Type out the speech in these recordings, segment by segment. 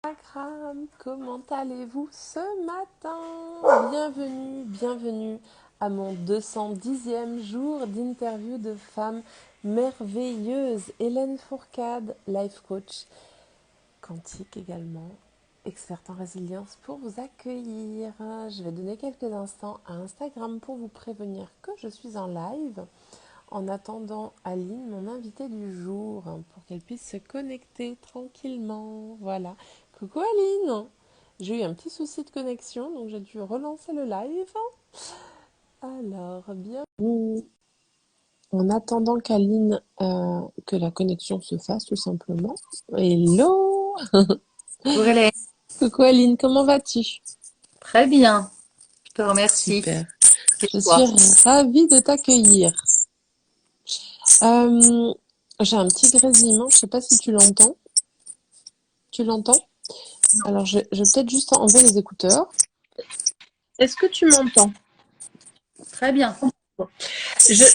Instagram, comment allez-vous ce matin? Bienvenue à mon 210e jour d'interview de femmes merveilleuses. Hélène Fourcade, life coach, quantique également, experte en résilience pour vous accueillir. Je vais donner quelques instants à Instagram pour vous prévenir que je suis en live. En attendant Aline, mon invitée du jour, pour qu'elle puisse se connecter tranquillement. Voilà. Coucou Aline. J'ai eu un petit souci de connexion, donc j'ai dû relancer le live. Alors, bienvenue. En attendant qu'Aline, que la connexion se fasse tout simplement. Hello. Bonjour Hélène, Coucou Aline, comment vas-tu? très bien, je te remercie. Super. Et Je suis toi? ravie de t'accueillir. Euh, j'ai un petit grésillement, je sais pas si tu l'entends. Tu l'entends? Alors, je vais peut-être juste enlever les écouteurs. Est-ce que tu m'entends? Très bien.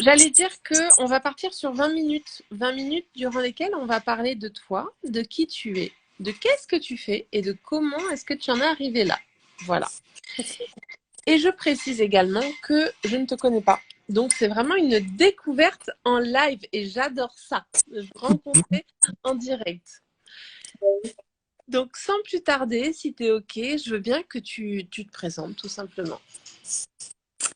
J'allais dire que on va partir sur 20 minutes. 20 minutes durant lesquelles on va parler de toi, de qui tu es, de qu'est-ce que tu fais et de comment est-ce que tu en es arrivé là. Voilà. Et je précise également que je ne te connais pas. Donc, c'est vraiment une découverte en live et j'adore ça, de vous rencontrer en direct. Donc, sans plus tarder, si tu es OK, je veux bien que tu te présentes tout simplement.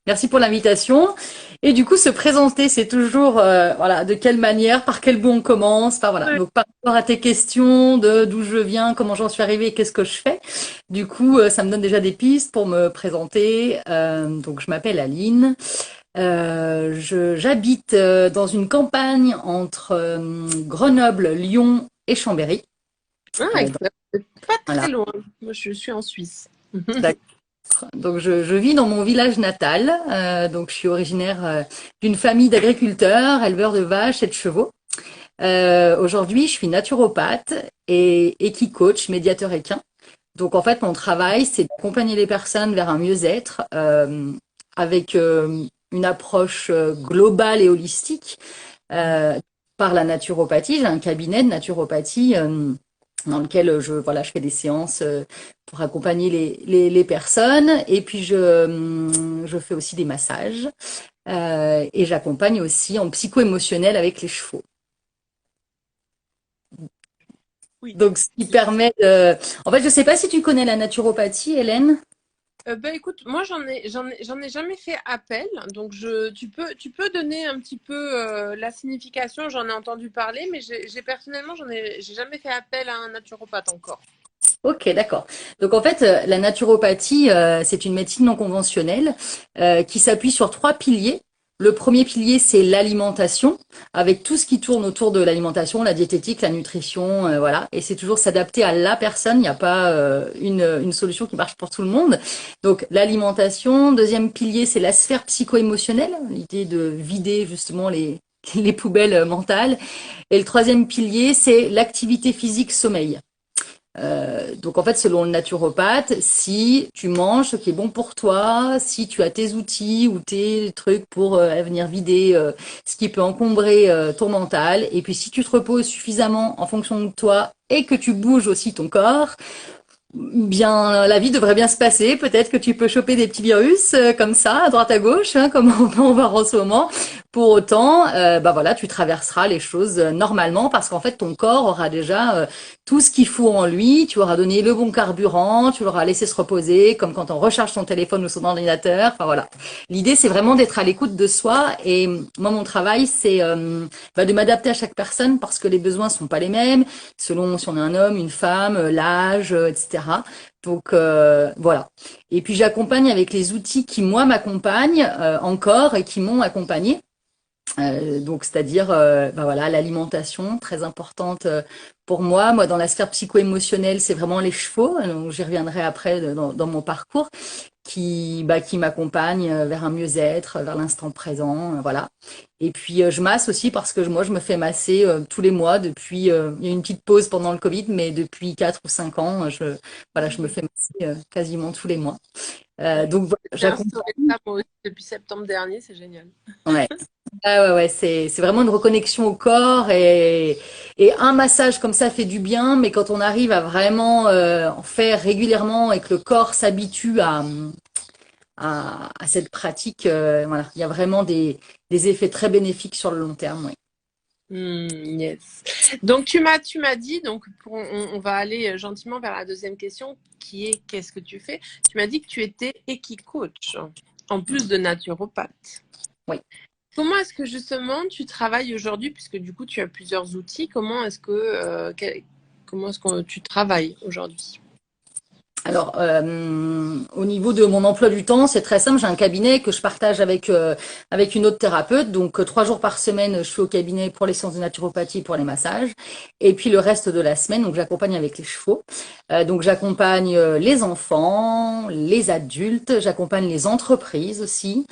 Merci pour l'invitation. Et du coup, se présenter, c'est toujours, voilà, de quelle manière, par quel bout on commence, enfin voilà. Ouais. Donc, par rapport à tes questions de d'où je viens, comment j'en suis arrivée, qu'est-ce que je fais. Du coup, ça me donne déjà des pistes pour me présenter. Donc, je m'appelle Aline. J'habite dans une campagne entre Grenoble, Lyon et Chambéry. Ah, Euh, excellent. C'est pas très voilà. loin. Moi, je suis en Suisse. Donc je vis dans mon village natal. Donc je suis originaire d'une famille d'agriculteurs, éleveurs de vaches et de chevaux. Aujourd'hui, je suis naturopathe et équi-coach, médiateur équin. Donc en fait, mon travail, c'est d'accompagner les personnes vers un mieux-être avec une approche globale et holistique euh, par la naturopathie. J'ai un cabinet de naturopathie dans lequel je fais des séances pour accompagner les personnes. Et puis, je fais aussi des massages et j'accompagne aussi en psycho-émotionnel avec les chevaux. Oui. Donc, ce qui permet de... En fait, je ne sais pas si tu connais la naturopathie, Hélène. Bah écoute, moi j'en ai jamais fait appel, donc tu peux donner un petit peu la signification. J'en ai entendu parler, mais personnellement j'ai jamais fait appel à un naturopathe encore. Ok, d'accord. Donc en fait, la naturopathie, c'est une médecine non conventionnelle qui s'appuie sur trois piliers. Le premier pilier, c'est l'alimentation, avec tout ce qui tourne autour de l'alimentation, la diététique, la nutrition, voilà. Et c'est toujours s'adapter à la personne. Il n'y a pas une solution qui marche pour tout le monde. Donc l'alimentation. Deuxième pilier, c'est la sphère psycho-émotionnelle, l'idée de vider justement les poubelles mentales. Et le troisième pilier, c'est l'activité physique sommeil. Donc en fait, selon le naturopathe, si tu manges ce qui est bon pour toi, si tu as tes outils ou tes trucs pour venir vider ce qui peut encombrer ton mental, et puis si tu te reposes suffisamment en fonction de toi et que tu bouges aussi ton corps, bien, la vie devrait bien se passer. Peut-être que tu peux choper des petits virus comme ça, à droite à gauche, hein, comme on peut en voir en ce moment. Pour autant, bah voilà, tu traverseras les choses normalement parce qu'en fait, ton corps aura déjà tout ce qu'il faut en lui. Tu auras donné le bon carburant, tu l'auras laissé se reposer, comme quand on recharge son téléphone ou son ordinateur. Enfin voilà. L'idée, c'est vraiment d'être à l'écoute de soi. Et moi, mon travail, c'est de m'adapter à chaque personne parce que les besoins sont pas les mêmes selon si on est un homme, une femme, l'âge, etc. Donc voilà. Et puis j'accompagne avec les outils qui moi m'accompagnent encore et qui m'ont accompagné. Donc c'est-à-dire voilà l'alimentation très importante pour moi. Moi dans la sphère psycho-émotionnelle c'est vraiment les chevaux. Donc j'y reviendrai après dans mon parcours qui m'accompagne vers un mieux-être, vers l'instant présent, voilà. Et puis je masse aussi parce que moi je me fais masser tous les mois depuis il y a eu une petite pause pendant le Covid mais depuis 4 ou 5 ans je me fais masser quasiment tous les mois. Ouais. Donc voilà, J'ai instauré j'accompagne. ça moi aussi depuis septembre dernier, c'est génial. Ouais. Ah ouais, ouais, c'est vraiment une reconnexion au corps et un massage comme ça fait du bien, mais quand on arrive à vraiment en faire régulièrement et que le corps s'habitue à cette pratique, voilà, il y a vraiment des effets très bénéfiques sur le long terme. Ouais. Yes. Donc tu m'as dit, donc on va aller gentiment vers la deuxième question qui est qu'est-ce que tu fais? Tu m'as dit que tu étais équi-coach en plus de naturopathe. Oui. Comment est-ce que justement tu travailles aujourd'hui, puisque du coup tu as plusieurs outils, comment est-ce que tu travailles aujourd'hui? Alors, au niveau de mon emploi du temps, c'est très simple. J'ai un cabinet que je partage avec une autre thérapeute. Donc, 3 jours par semaine, je suis au cabinet pour les séances de naturopathie, pour les massages. Et puis, le reste de la semaine, donc j'accompagne avec les chevaux. Donc, j'accompagne les enfants, les adultes. J'accompagne les entreprises aussi.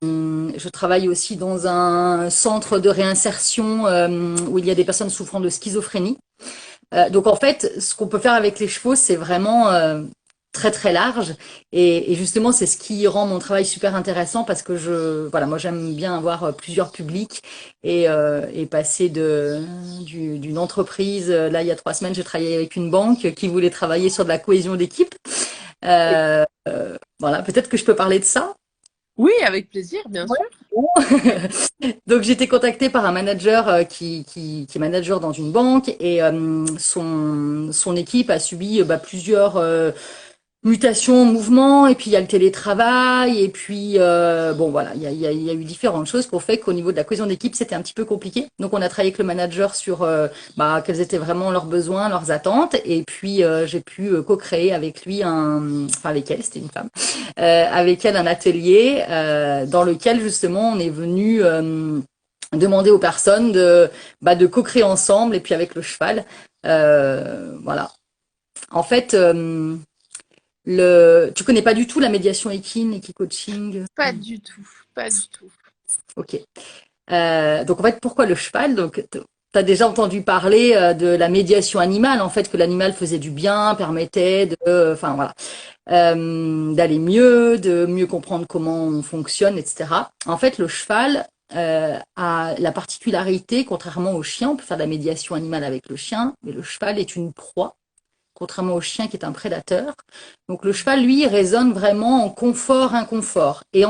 Je travaille aussi dans un centre de réinsertion où il y a des personnes souffrant de schizophrénie. Donc en fait, ce qu'on peut faire avec les chevaux, c'est vraiment très très large et justement c'est ce qui rend mon travail super intéressant parce que voilà, moi j'aime bien avoir plusieurs publics et passer d'une entreprise. Là, il y a 3 semaines, j'ai travaillé avec une banque qui voulait travailler sur de la cohésion d'équipe. Voilà, peut-être que je peux parler de ça. Oui, avec plaisir, bien Ouais. sûr. Donc j'ai été contactée par un manager qui est manager dans une banque et son équipe a subi plusieurs mutations, mouvements et puis il y a le télétravail et puis bon voilà il y a eu différentes choses qui ont fait qu'au niveau de la cohésion d'équipe c'était un petit peu compliqué. Donc on a travaillé avec le manager sur quels étaient vraiment leurs besoins, leurs attentes et puis j'ai pu co-créer avec lui enfin avec elle, c'était une femme, avec elle un atelier dans lequel justement on est venu demander aux personnes de co-créer ensemble et puis avec le cheval. Voilà. En fait, tu connais pas du tout la médiation équine, équicoaching? Pas du tout, pas du tout. Ok. Donc en fait, pourquoi le cheval? Donc tu as déjà entendu parler de la médiation animale, en fait, que l'animal faisait du bien, permettait enfin voilà, d'aller mieux, de mieux comprendre comment on fonctionne, etc. En fait, le cheval a la particularité, contrairement au chien, on peut faire de la médiation animale avec le chien, mais le cheval est une proie, contrairement au chien qui est un prédateur. Donc le cheval, lui, raisonne vraiment en confort, inconfort, et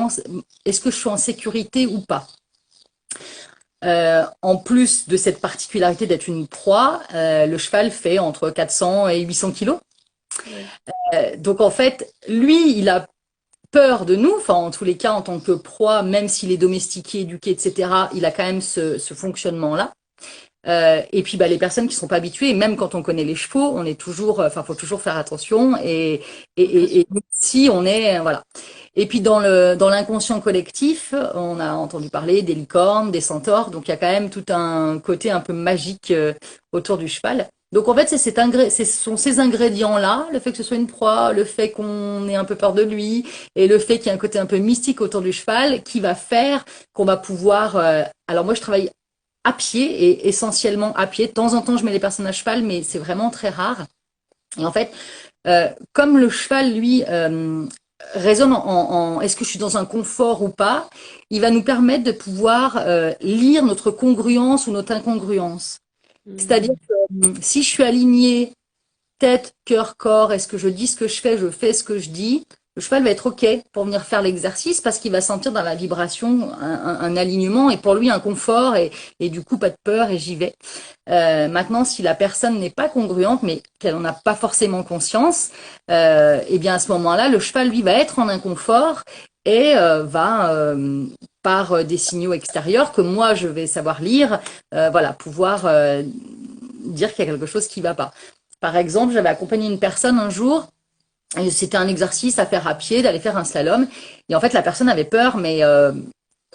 est-ce que je suis en sécurité ou pas. En plus de cette particularité d'être une proie, le cheval fait entre 400 et 800 kilos. Ouais. Donc en fait, lui, il a peur de nous, enfin en tous les cas en tant que proie, même s'il est domestiqué, éduqué, etc., il a quand même ce fonctionnement-là. Et puis les personnes qui sont pas habituées, même quand on connaît les chevaux, on est toujours, enfin faut toujours faire attention et si on est voilà. Et puis dans l'inconscient collectif, on a entendu parler des licornes, des centaures, donc il y a quand même tout un côté un peu magique autour du cheval. Donc en fait ce sont ces ingrédients-là, le fait que ce soit une proie, le fait qu'on ait un peu peur de lui et le fait qu'il y ait un côté un peu mystique autour du cheval, qui va faire qu'on va pouvoir. Alors moi je travaille à pied et essentiellement à pied. De temps en temps, je mets les personnes à cheval, mais c'est vraiment très rare. Et en fait, comme le cheval, lui, résonne est-ce que je suis dans un confort ou pas, il va nous permettre de pouvoir lire notre congruence ou notre incongruence. C'est-à-dire que si je suis alignée tête, cœur, corps, est-ce que je dis ce que je fais ce que je dis, le cheval va être OK pour venir faire l'exercice parce qu'il va sentir dans la vibration un alignement et pour lui un confort et du coup pas de peur et j'y vais. Maintenant, si la personne n'est pas congruente mais qu'elle n'en a pas forcément conscience, et bien à ce moment-là, le cheval lui va être en inconfort et va par des signaux extérieurs que moi je vais savoir lire, voilà, pouvoir dire qu'il y a quelque chose qui ne va pas. Par exemple, j'avais accompagné une personne un jour, et c'était un exercice à faire à pied, d'aller faire un slalom. Et en fait, la personne avait peur, mais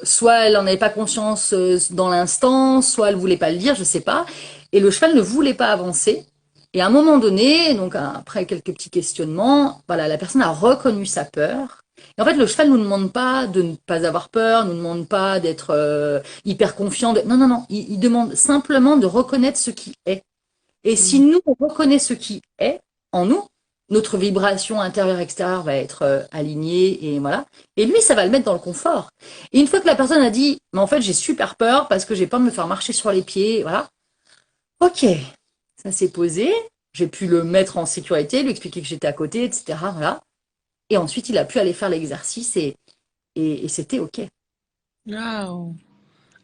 soit elle n'en avait pas conscience dans l'instant, soit elle voulait pas le dire, je sais pas. Et le cheval ne voulait pas avancer. Et à un moment donné, donc après quelques petits questionnements, voilà, la personne a reconnu sa peur. Et en fait, le cheval nous demande pas de ne pas avoir peur, nous demande pas d'être hyper confiant. Non, non, non. Il demande simplement de reconnaître ce qui est. Et si nous, on reconnaît ce qui est en nous, notre vibration intérieure-extérieure va être alignée et voilà. Et lui, ça va le mettre dans le confort. Et une fois que la personne a dit, mais en fait, j'ai super peur parce que j'ai peur de me faire marcher sur les pieds, voilà. Ok, ça s'est posé. J'ai pu le mettre en sécurité, lui expliquer que j'étais à côté, etc. Voilà. Et ensuite, il a pu aller faire l'exercice et c'était ok. Waouh!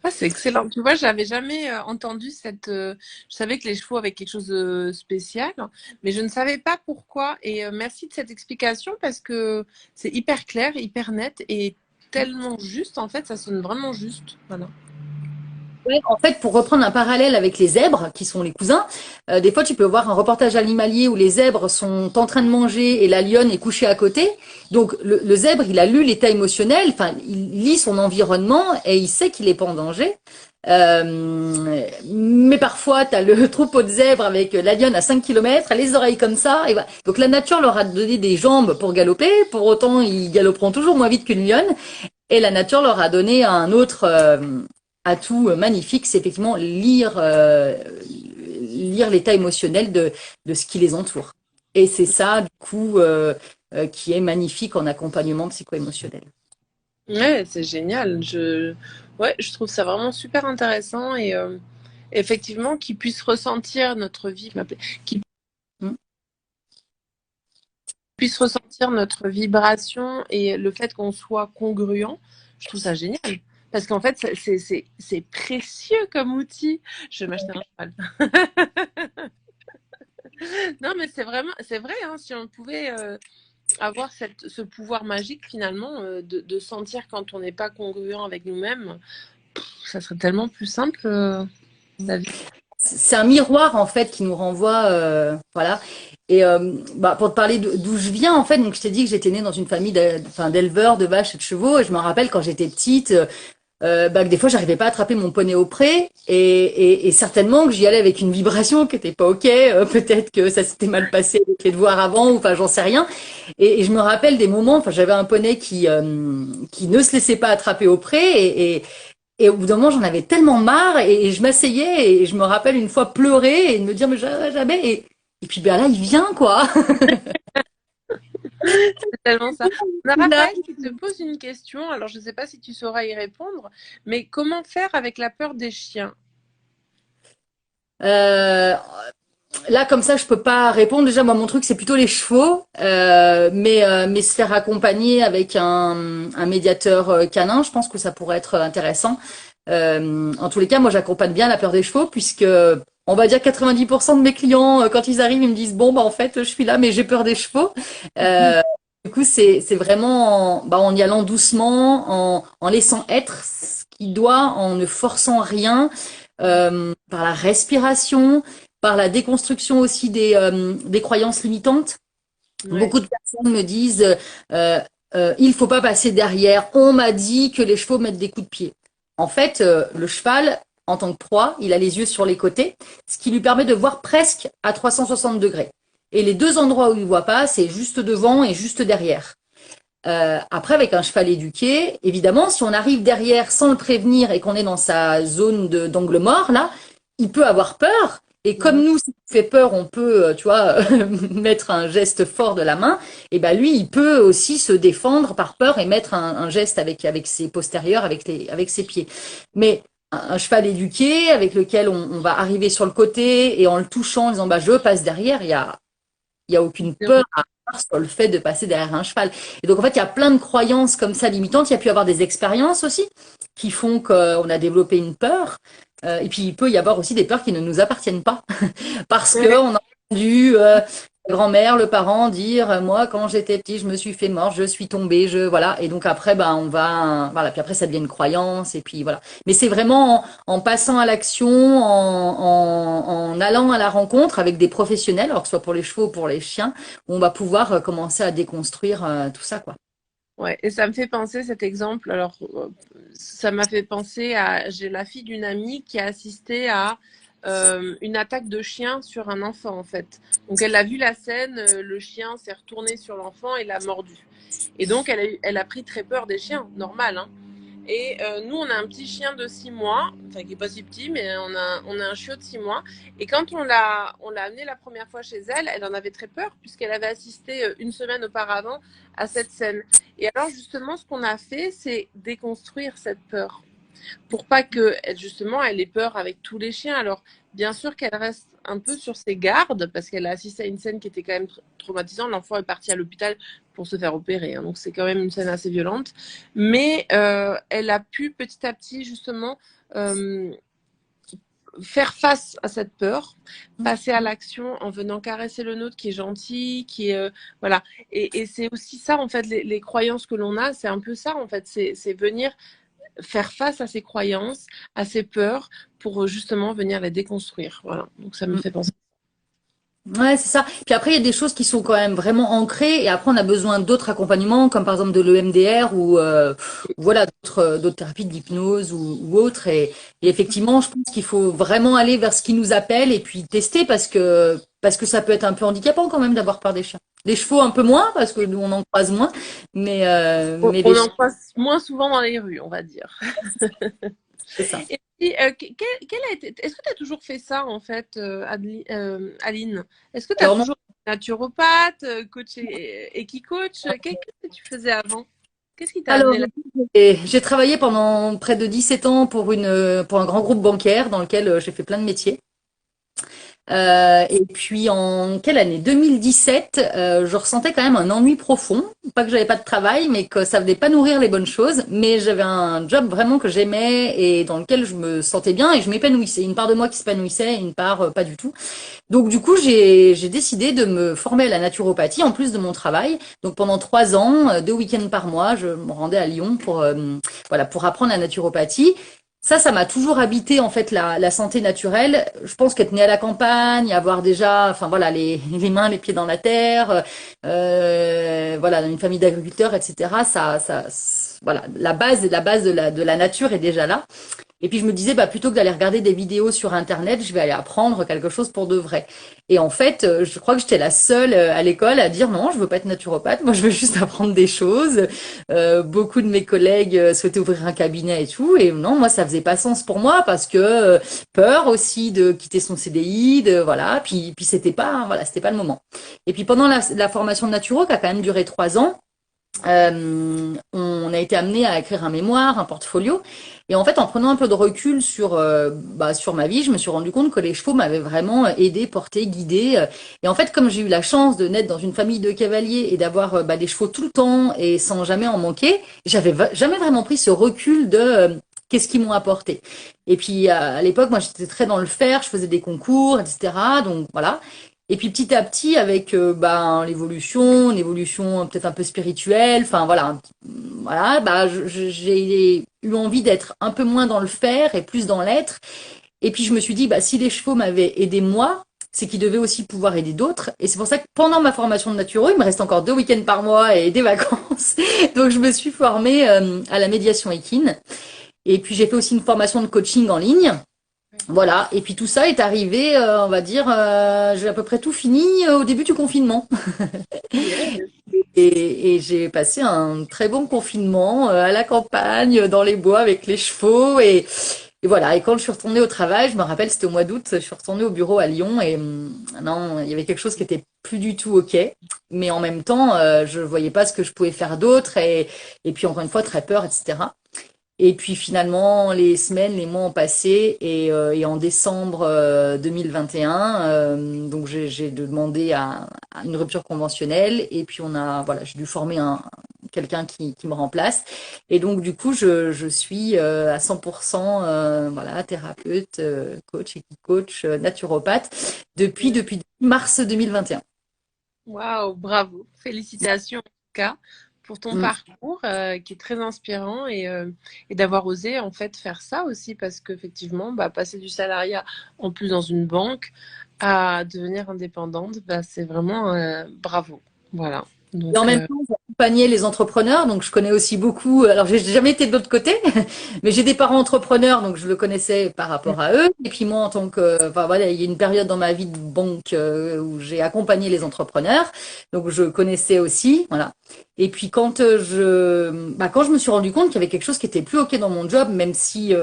Ah, c'est excellent. Tu vois, j'avais jamais entendu cette. Je savais que les chevaux avaient quelque chose de spécial, mais je ne savais pas pourquoi. Et merci de cette explication parce que c'est hyper clair, hyper net et tellement juste. En fait, ça sonne vraiment juste. Voilà. Ouais, en fait, pour reprendre un parallèle avec les zèbres, qui sont les cousins, des fois tu peux voir un reportage animalier où les zèbres sont en train de manger et la lionne est couchée à côté. Donc le zèbre, il a lu l'état émotionnel, enfin, il lit son environnement et il sait qu'il est pas en danger. Mais parfois, tu as le troupeau de zèbres avec la lionne à 5 kilomètres, les oreilles comme ça. Et voilà. Donc la nature leur a donné des jambes pour galoper, pour autant ils galoperont toujours moins vite qu'une lionne. Et la nature leur a donné un autre atout magnifique, c'est effectivement lire l'état émotionnel de ce qui les entoure. Et c'est ça, du coup, qui est magnifique en accompagnement psycho-émotionnel. Ouais, c'est génial. Ouais, je trouve ça vraiment super intéressant et effectivement qu'ils puissent ressentir notre vie, qu'ils Mm. puissent ressentir notre vibration et le fait qu'on soit congruent. Je trouve ça génial. Parce qu'en fait, c'est précieux comme outil. Je vais m'acheter un cheval. Non, mais c'est vrai, hein, si on pouvait avoir ce pouvoir magique finalement de sentir quand on n'est pas congruent avec nous-mêmes, ça serait tellement plus simple la vie. C'est un miroir en fait qui nous renvoie, voilà. Et bah, pour te parler d'où je viens en fait, donc je t'ai dit que j'étais née dans une famille d'éleveurs de vaches et de chevaux. Et je me rappelle quand j'étais petite, bah, que des fois j'arrivais pas à attraper mon poney au pré et certainement que j'y allais avec une vibration qui était pas ok. Peut-être que ça s'était mal passé avec les devoirs avant, ou enfin j'en sais rien. Et je me rappelle des moments, enfin j'avais un poney qui ne se laissait pas attraper au pré et au bout d'un moment, j'en avais tellement marre et je m'asseyais et je me rappelle une fois pleurer et de me dire mais jamais et puis ben là il vient quoi. C'est tellement ça. On a Là. Raphaël qui te pose une question, alors je ne sais pas si tu sauras y répondre, mais comment faire avec la peur des chiens? Euh, Là comme ça je peux pas répondre. Déjà moi mon truc c'est plutôt les chevaux, mais se faire accompagner avec un médiateur canin, je pense que ça pourrait être intéressant. En tous les cas moi j'accompagne bien la peur des chevaux puisque on va dire 90% de mes clients quand ils arrivent ils me disent bon bah en fait je suis là mais j'ai peur des chevaux. Euh, du coup c'est vraiment en y allant doucement, en laissant être ce qui doit, en ne forçant rien, par la respiration, par la déconstruction aussi des croyances limitantes. Ouais, Beaucoup de personnes me disent il faut pas passer derrière. On m'a dit que les chevaux mettent des coups de pied. En fait, le cheval, en tant que proie, il a les yeux sur les côtés, ce qui lui permet de voir presque à 360 degrés. Et les deux endroits où il voit pas, c'est juste devant et juste derrière. Après, avec un cheval éduqué, évidemment, si on arrive derrière sans le prévenir et qu'on est dans sa zone d'angle mort, là, il peut avoir peur. Et ouais. comme nous, si ça fait peur, on peut, tu vois, mettre un geste fort de la main. Et ben lui, il peut aussi se défendre par peur et mettre un geste avec ses postérieurs, avec ses pieds. Mais un cheval éduqué avec lequel on va arriver sur le côté et en le touchant, en disant bah je passe derrière, il y a aucune peur à avoir sur le fait de passer derrière un cheval. Et donc, en fait, il y a plein de croyances comme ça limitantes. Il y a pu y avoir des expériences aussi qui font qu'on a développé une peur. Et puis, il peut y avoir aussi des peurs qui ne nous appartiennent pas. Parce Ouais. qu'on a entendu la grand-mère, le parent dire, moi, quand j'étais petit, je me suis fait mort, je suis tombée, voilà. Et donc après, ben, on va, voilà. Puis après, ça devient une croyance. Et puis voilà. Mais c'est vraiment en passant à l'action, en allant à la rencontre avec des professionnels, alors que ce soit pour les chevaux ou pour les chiens, où on va pouvoir commencer à déconstruire tout ça, quoi. Ouais, et ça me fait penser cet exemple. Alors, ça m'a fait penser à. J'ai la fille d'une amie qui a assisté à une attaque de chien sur un enfant, en fait. Donc, elle a vu la scène, le chien s'est retourné sur l'enfant et l'a mordu. Et donc, elle a pris très peur des chiens, normal, hein. Et nous, on a un petit chien de 6 mois, enfin qui n'est pas si petit, mais on a un chiot de 6 mois. Et quand on l'a amené la première fois chez elle, elle en avait très peur puisqu'elle avait assisté une semaine auparavant à cette scène. Et alors justement, ce qu'on a fait, c'est déconstruire cette peur pour pas que justement elle ait peur avec tous les chiens. Alors bien sûr qu'elle reste un peu sur ses gardes parce qu'elle a assisté à une scène qui était quand même traumatisante. L'enfant est parti à l'hôpital pour se faire opérer, hein, donc c'est quand même une scène assez violente. Mais elle a pu petit à petit justement faire face à cette peur, passer à l'action en venant caresser le nôtre qui est gentil, qui est voilà. Et c'est aussi ça en fait les croyances que l'on a, c'est un peu ça en fait, c'est venir faire face à ses croyances, à ses peurs, pour justement venir les déconstruire. Voilà. Donc ça me fait penser. Ouais, c'est ça. Puis après, il y a des choses qui sont quand même vraiment ancrées, et après, on a besoin d'autres accompagnements, comme par exemple de l'EMDR ou voilà d'autres thérapies d'hypnose ou autres. Et effectivement, je pense qu'il faut vraiment aller vers ce qui nous appelle et puis tester parce que ça peut être un peu handicapant quand même d'avoir peur des chiens. Les chevaux un peu moins parce que nous on en croise moins, mais les On en chiens, passe moins souvent dans les rues, on va dire. c'est ça. Et puis, est-ce que tu as toujours fait ça, en fait, Aline? Est-ce que tu as Alors non. toujours été naturopathe, coach et qui coach? Qu'est-ce que tu faisais avant? Qu'est-ce qui t'a Alors, amené là? j'ai travaillé pendant près de 17 ans pour un grand groupe bancaire dans lequel j'ai fait plein de métiers. Et puis en quelle année? 2017, je ressentais quand même un ennui profond. Pas que j'avais pas de travail, mais que ça venait pas nourrir les bonnes choses. Mais j'avais un job vraiment que j'aimais et dans lequel je me sentais bien et je m'épanouissais. Une part de moi qui s'épanouissait, une part pas du tout. Donc du coup, j'ai décidé de me former à la naturopathie en plus de mon travail. Donc pendant 3 ans, 2 week-ends par mois, je me rendais à Lyon voilà pour apprendre la naturopathie. Ça m'a toujours habité en fait la santé naturelle. Je pense qu'être né à la campagne, avoir déjà, enfin voilà, les mains, les pieds dans la terre, voilà, dans une famille d'agriculteurs, etc. Voilà, la base de la nature est déjà là. Et puis je me disais, bah, plutôt que d'aller regarder des vidéos sur Internet, je vais aller apprendre quelque chose pour de vrai. Et en fait, je crois que j'étais la seule à l'école à dire non, je veux pas être naturopathe, moi je veux juste apprendre des choses. Beaucoup de mes collègues souhaitaient ouvrir un cabinet et tout. Et non, moi ça faisait pas sens pour moi parce que peur aussi de quitter son CDI, de voilà. Puis c'était pas le moment. Et puis pendant la formation de naturo qui a quand même duré 3 ans. On a été amené à écrire un mémoire, un portfolio. Et en fait, en prenant un peu de recul sur ma vie, je me suis rendu compte que les chevaux m'avaient vraiment aidé, porté, guidé. Et en fait, comme j'ai eu la chance de naître dans une famille de cavaliers et d'avoir des chevaux tout le temps et sans jamais en manquer, j'avais jamais vraiment pris ce recul de qu'est-ce qu'ils m'ont apporté. Et puis à l'époque, moi, j'étais très dans le faire, je faisais des concours, etc. Donc voilà. Et puis petit à petit, avec l'évolution, une évolution peut-être un peu spirituelle, enfin voilà, j'ai eu envie d'être un peu moins dans le faire et plus dans l'être. Et puis je me suis dit, bah, si les chevaux m'avaient aidé moi, c'est qu'ils devaient aussi pouvoir aider d'autres. Et c'est pour ça que pendant ma formation de naturo, il me reste encore 2 week-ends par mois et des vacances. Donc je me suis formée à la médiation équine. Et puis j'ai fait aussi une formation de coaching en ligne. Voilà, et puis tout ça est arrivé, on va dire, j'ai à peu près tout fini au début du confinement. Yes. Et j'ai passé un très bon confinement à la campagne, dans les bois avec les chevaux. Et voilà, et quand je suis retournée au travail, je me rappelle, c'était au mois d'août, je suis retournée au bureau à Lyon et non, il y avait quelque chose qui était plus du tout OK. Mais en même temps, je voyais pas ce que je pouvais faire d'autre et puis encore une fois, très peur, etc. Et puis finalement, les semaines, les mois ont passé et en décembre 2021, donc j'ai demandé à une rupture conventionnelle et puis voilà, j'ai dû former quelqu'un qui me remplace. Et donc du coup, je suis à 100% voilà, thérapeute, coach, coach, naturopathe depuis mars 2021. Waouh, bravo. Félicitations en tout cas pour ton Mm. parcours qui est très inspirant et d'avoir osé en fait faire ça aussi parce qu'effectivement, bah, passer du salariat en plus dans une banque à devenir indépendante, bah, c'est vraiment bravo. Voilà. Et en Donc, même temps, j'accompagnais les entrepreneurs, donc je connais aussi beaucoup. Alors, j'ai jamais été de l'autre côté, mais j'ai des parents entrepreneurs, donc je le connaissais par rapport à eux. Et puis moi, en tant que, enfin voilà, il y a une période dans ma vie de banque où j'ai accompagné les entrepreneurs, donc je connaissais aussi, voilà. Et puis quand je me suis rendu compte qu'il y avait quelque chose qui était plus ok dans mon job, même si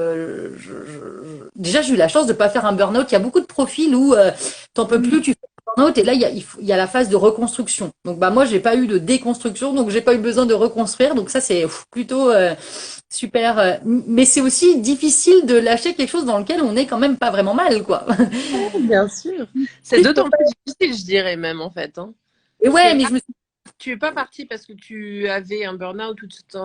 déjà j'ai eu la chance de pas faire un burn-out. Il y a beaucoup de profils où t'en peux plus, tu fais un burn-out, et là il y a la phase de reconstruction. Donc bah moi j'ai pas eu de déconstruction, donc j'ai pas eu besoin de reconstruire. Donc ça c'est plutôt super. Mais c'est aussi difficile de lâcher quelque chose dans lequel on est quand même pas vraiment mal, quoi. Bien sûr. C'est d'autant plus difficile, je dirais même, en fait. Hein. Et Parce ouais, que mais là, je me suis tu n'es pas parti parce que tu avais un burn-out ou tu te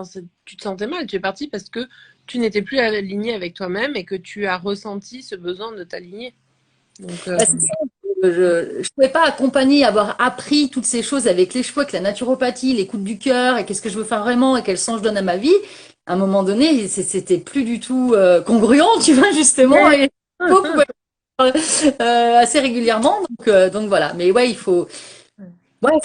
sentais mal. Tu es parti parce que tu n'étais plus aligné avec toi-même et que tu as ressenti ce besoin de t'aligner. Donc, Bah, c'est ça. Je pouvais pas accompagner, avoir appris toutes ces choses avec les cheveux, avec la naturopathie, l'écoute du cœur, et qu'est-ce que je veux faire vraiment, et quel sens je donne à ma vie. À un moment donné, c'était plus du tout congruent, tu vois, justement, et il faut pouvoir, assez régulièrement. Donc voilà. Mais ouais, il faut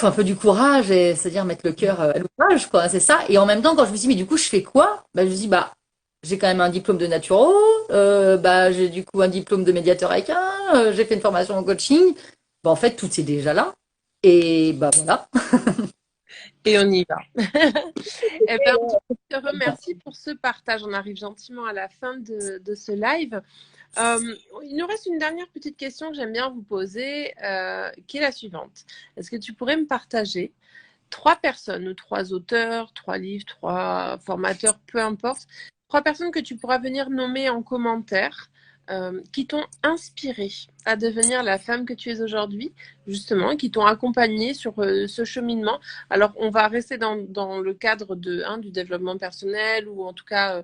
un peu du courage, et c'est-à-dire mettre le cœur à l'ouvrage, quoi. C'est ça. Et en même temps, quand je me suis dit, mais du coup, je fais quoi? Bah, je me suis dit, bah, j'ai quand même un diplôme de naturo, bah, j'ai du coup un diplôme de médiateur équin, j'ai fait une formation en coaching. Bah, en fait, tout est déjà là. Et bah voilà. et on y va. Eh bien, en tout cas, je te remercie pour ce partage. On arrive gentiment à la fin de ce live. Il nous reste une dernière petite question que j'aime bien vous poser, qui est la suivante. Est-ce que tu pourrais me partager 3 personnes ou 3 auteurs, 3 livres, 3 formateurs, peu importe, 3 personnes que tu pourras venir nommer en commentaire qui t'ont inspiré à devenir la femme que tu es aujourd'hui, justement, qui t'ont accompagné sur ce cheminement. Alors, on va rester dans le cadre du développement personnel ou en tout cas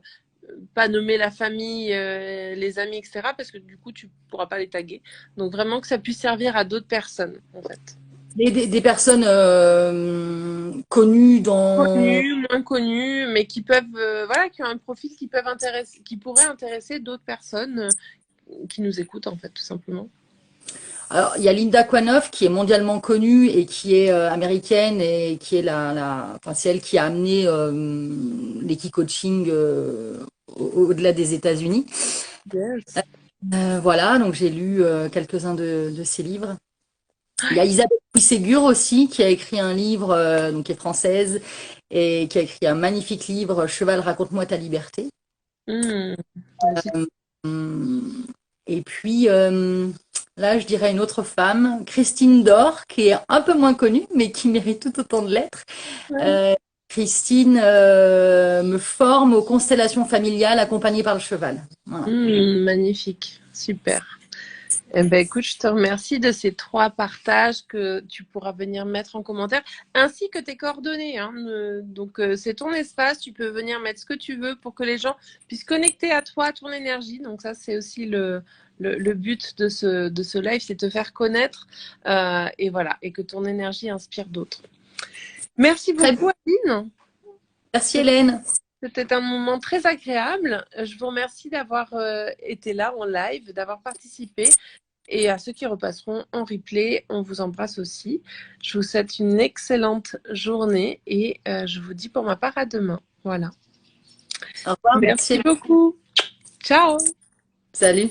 pas nommer la famille, les amis, etc. parce que du coup, tu pourras pas les taguer. Donc, vraiment que ça puisse servir à d'autres personnes, en fait. Des personnes connues dans. Connus, moins connus, mais qui peuvent, voilà, qui ont un profil qui pourrait intéresser d'autres personnes qui nous écoutent, en fait, tout simplement. Alors, il y a Linda Kwanoff qui est mondialement connue et qui est américaine et qui est enfin, c'est elle qui a amené l'equi-coaching au-delà des États-Unis. Yes. Voilà, donc j'ai lu quelques-uns de ses livres. Il y a Isabelle Ségur aussi qui a écrit un livre, donc qui est française et qui a écrit un magnifique livre, Cheval, raconte-moi ta liberté. Mmh. Hum, Et puis là, je dirais une autre femme, Christine Dor, qui est un peu moins connue, mais qui mérite tout autant de l'être. Ouais. Euh, Christine me forme aux constellations familiales accompagnée par le cheval. Voilà. Magnifique, super. Eh ben, écoute, je te remercie de ces 3 partages que tu pourras venir mettre en commentaire, ainsi que tes coordonnées. Hein. Donc, c'est ton espace, tu peux venir mettre ce que tu veux pour que les gens puissent connecter à toi, à ton énergie. Donc, ça, c'est aussi le but de ce live, c'est te faire connaître et voilà, et que ton énergie inspire d'autres. Merci beaucoup, Aline. Merci Hélène. C'était un moment très agréable. Je vous remercie d'avoir été là en live, d'avoir participé. Et à ceux qui repasseront en replay, on vous embrasse aussi. Je vous souhaite une excellente journée et je vous dis pour ma part à demain. Voilà. Au revoir. Merci beaucoup. Ciao. Salut.